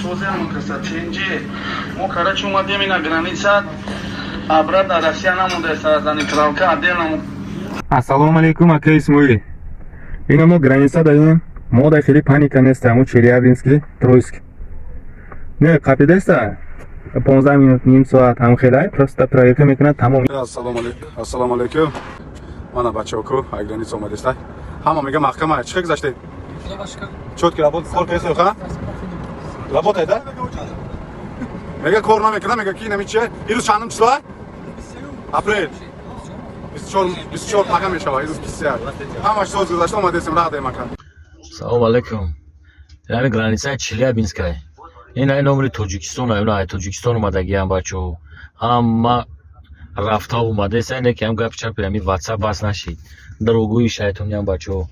созем касаченji мо карачи умадем ина граница обратно Россия намуда за нейтралка отдельно. Ассалому алейкум, ака Исмоил. Ина мо граница даем. Мо да хели паника нестам, Челябинский, Троицк. Не, капидеста. 15 минут, ним соат ҳам хелай, просто проекта мекунад тамом. Ассалому алейкум. Мана бачаку, ай граница омадеста. Ҳама мега маҳкама, чӣ гузаште? Чётки работа, кор кеса ха? Работает, да? Мега кор намекунад, мега ки намиче. Ирӯз чандум число? Апрел. 24 пака мешава, ирӯз 27. Ҳамаш соз гузашта омадестем раҳ мака. Салом алейкум. Яъни границаи Челябинская. Ин ай номери Тоҷикистон, ай Тоҷикистон омадагиам бачаҳо. Ҳама рафта омадест, ин ки ҳам гап чапи ҳами WhatsApp бас нашид. Дарогӯи шайтониам бачаҳо.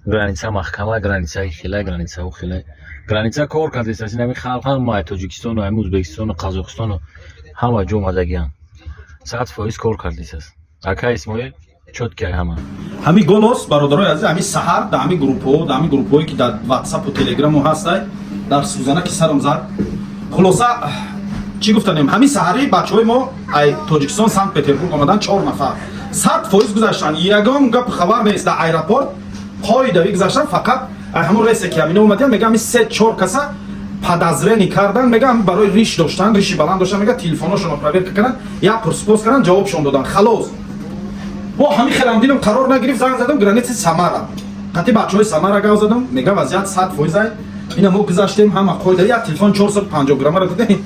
Граница маҳкама, границаи хелай, границаҳо хелай. Граница кор кардест, ин ҳами халқ ҳама ай Тоҷикистон, ай Ӯзбекистон, Қазоқистон ҳама ҷо омадагиам. 100% кор кардест. Ака Исмоил чотки ҳама. Ҳами голос бародарои азиз, ҳами саҳар дар ҳами группҳое ки дар WhatsApp ва Telegram ҳастай, дар сӯзана ки сарам зад. Хулоса чӣ гуфтанем, ҳами саҳари бачаҳои мо ай Тоҷикистон Санкт Петербург омадан 4 нафар. 100% гузаштан. Ягон гап хабар нест дар аэропорт. Қоидави гузаштан фақат ай ҳамон рейсе ки ҳамина омадем, мега ҳами 3-4 каса подозрени кардан, мега ҳами барои риш доштан, риши баланд доштан, мега телефоношонро проверка кардан, як пурспос кардан, ҷавобшон додан. Халос. Бо ҳами хеландинам қарор нагирифт, занг задам границаи Самара. Қати бачаҳои Самара гав задам, мега вазъият 100% ай. Ина мо гузаштем ҳама қоида, як телефон 450 граммара дидем.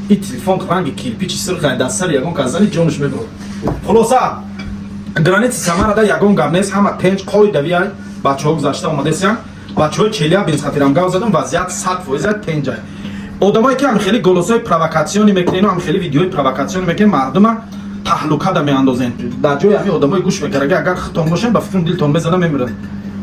И телефон ранги кирпичи сирхай дар сар ягон казани ҷонш мебурд. Хулоса границаи Самара да ягон гап нест, ҳама пенҷ қоидави ай бачаҳо гузашта омадесям. Бачаҳои Челябинск хатирам гав задам, вазъият 100% пенҷ ай. Одамое ки ҳам хеле голосои провокатсиони мекунен, ҳам хеле видеои провокатсиони мекунен, мардума таҳлука да меандозен. Дар ҷои ҳами одамои гӯш мекард, агар хитон бошен ба фикрам дилтон мезана мемирад.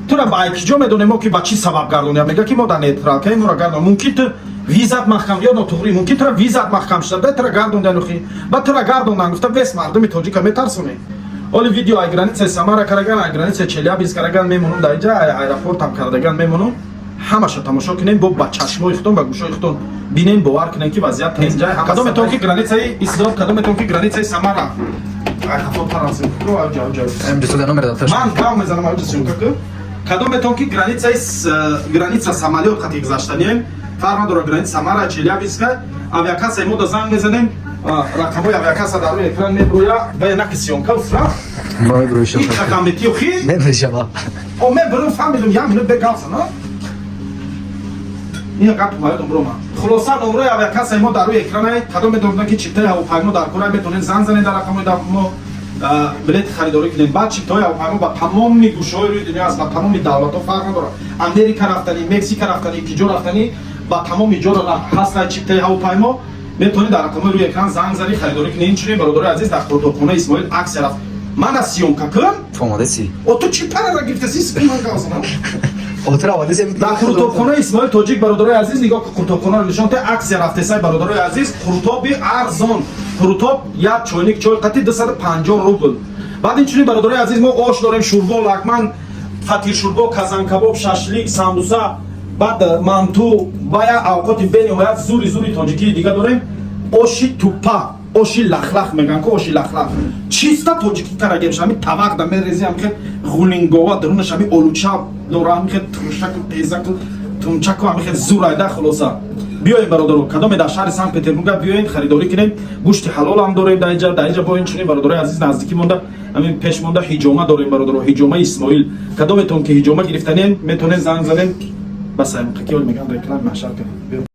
Тура ба ай киҷо медонем мо ки ба чӣ сабаб гардонем, мега ки мо дар нейтралкаи моро гардон. Мумкин ту визат маҳкам ё нотуғри, мумкин тура визат маҳкам шуда, да тура гардондан ухи. Ба тура гардондан гуфта вес мардуми тоҷика метарсонем. Оли видео ай границаи Самара караган, ай границаи Челябинск караган мемонам дар инҷа, ай аэропортам кардаган мемонам. Ҳамаша тамошо кунем, бо ба чашмои хутон, ба гӯшои хутон бинем, бовар кунем ки вазъият тенҷа. Кадометон ки границаи Ислом, кадометон ки границаи Самара. Ай хафотар ҳастем. Ман гав мезанам аҷа сёмкаку. Кадометон ки граница самолёт хати гузаштанем, фарқ надорад граница Самара, Челябинска, авиакасаи мо да занг мезанем, рақамои авиакаса дар рӯи экран меброя, бая наки сёмка уфра. И какаметио хи? Меброшава. О мебрам фамилум, як минут бегавса, но? Ин гап маёдам брома. Хулоса номрои авиакасаи мо дар рӯи экран ай, кадометон ки чиптаи ҳавопаймо дар кора метавонед занг занед дар рақамои дар мо билети харидорӣ кунем. Баъд чиптаҳои ҳавопаймо ба тамоми гӯшаҳои рӯи дунё аст, ба тамоми давлатҳо фарқ надорад. Америка рафтанӣ, Мексика рафтанӣ, ки ҷо рафтанӣ, ба тамоми ҷоро ҳаст чиптаи ҳавопаймо, метавонед дар рақамои рӯи экран занг занӣ, харидорӣ кунед. Инчунин бародарои азиз, дар хурдохонаи Исмоил аксия рафт. Мана сиёмка кун? Омадеси. О ту чӣ парара гирифтаси спиман гавсана? Отра омадеси. Дар хурдохонаи Исмоил Тоҷик бародарои азиз, нигоҳ ки хурдохонаро нишонте аксия рафтесай бародарои азиз, хуртоби арзон. Хуртоб як чойник чой қати 250 рубл. Баъд инчунин бародарои азиз, мо ош дорем, шурбо, лакман, фатиршурбо, казанкабоб, шашлик, самбуса, баъд манту, бая авқоти бениҳоят зури тоҷикии дига дорем. Оши туппа, оши лахлах меган ки оши лахлах. Чиста тоҷикӣ карагем шами тавақ да мерези ҳамихе ғулингова дарунаш ҳами олуча дора ҳамихе туршаку тезаку тумчаку ҳамихе зурайда. хулоса биёед бародаро, кадоме дар шаҳри Санкт Петербурга биёед харидорӣ кунем. Гӯшти ҳалолам дорем дар инҷа бо инчунин бародарои азиз наздикӣ монда, ҳамин пеш монда ҳиҷома дорем бародаро, ҳиҷомаи Исмоил. Кадометон ки ҳиҷома гирифтанем, метавонед занг занем ба саймқакиёл меган реклам маҳшар кунем.